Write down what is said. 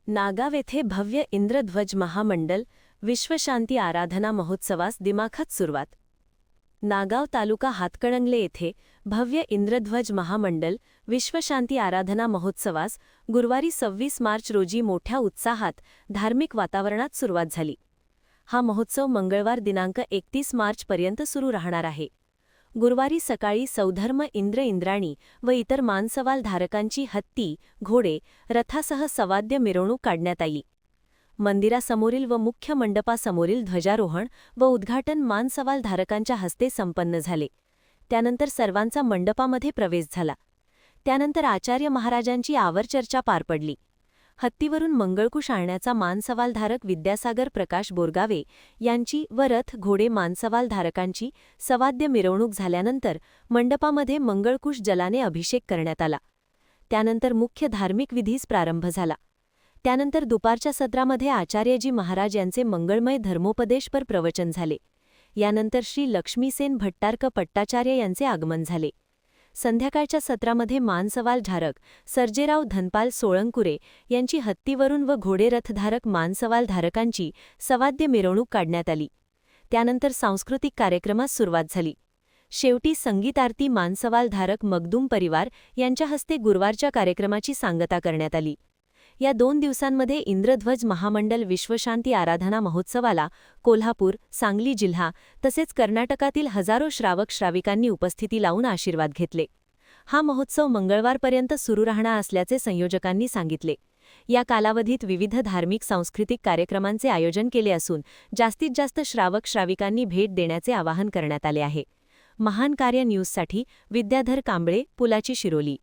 नागाव येथे भव्य इंद्रध्वज महामंडल विश्वशांती आराधना महोत्सवास दिमाखात सुरुवात. नागाव तालुका हातकणंगले येथे भव्य इंद्रध्वज महामंडल विश्वशांती आराधना महोत्सवास गुरुवारी 26 मार्च रोजी मोठ्या उत्साहात धार्मिक वातावरणात सुरुवात झाली. हा महोत्सव मंगळवार दिनांक 31 मार्चपर्यंत सुरू राहणार आहे. गुरुवारी सकाळी सौधर्म इंद्राणी व इतर मानसवाल धारकांची हत्ती, घोडे, रथासह सवाद्य मिरवणूक काढण्यात आली. मंदिरासमोरील व मुख्य मंडपासमोरील ध्वजारोहण व उद्घाटन मानसवाल धारकांच्या हस्ते संपन्न झाले. त्यानंतर सर्वांचा मंडपामध्ये प्रवेश झाला. त्यानंतर आचार्य महाराजांची आवर्चर्चा पार पडली. हत्तीवरून मंगळकुश आणण्याचा मानसवालधारक विद्यासागर प्रकाश बोरगावे यांची व रथ घोडे मानसवालधारकांची सवाद्य मिरवणूक झाल्यानंतर मंडपामध्ये मंगळकुश जलाने अभिषेक करण्यात आला. त्यानंतर मुख्य धार्मिक विधीस प्रारंभ झाला. त्यानंतर दुपारच्या सत्रामध्ये आचार्यजी महाराज यांचे मंगळमय धर्मोपदेशपर प्रवचन झाले. यानंतर श्री लक्ष्मीसेन भट्टारक पट्टाचार्य यांचे आगमन झाले. संध्याकाळच्या सत्रामध्ये मानसवाल धारक सर्जेराव धनपाल सोळंकुरे यांची हत्तीवरून व घोडेरथधारक मानसवाल धारकांची सवाद्य मिरवणूक काढण्यात आली. त्यानंतर सांस्कृतिक कार्यक्रमास सुरुवात झाली. शेवटी संगीत आरती मानसवाल धारक मगदूम परिवार यांच्या हस्ते गुरुवारच्या कार्यक्रमाची सांगता करण्यात आली. या 2 दिवसांमध्ये इंद्रध्वज महामंडल विश्वशांती आराधना महोत्सवाला कोल्हापूर, सांगली जिल्हा तसेच कर्नाटकातील हजारो श्रावक श्राविकांनी उपस्थिती लावून आशीर्वाद घेतले. हा महोत्सव मंगळवारपर्यंत सुरू राहणार असल्याचे संयोजकांनी सांगितले. या कालावधीत विविध धार्मिक सांस्कृतिक कार्यक्रमांचे आयोजन केले असून जास्तीत जास्त श्रावक श्राविकांनी भेट देण्याचे आवाहन करण्यात आले आहे. महान कार्य न्यूजसाठी विद्याधर कांबळे, पुलाची शिरोली.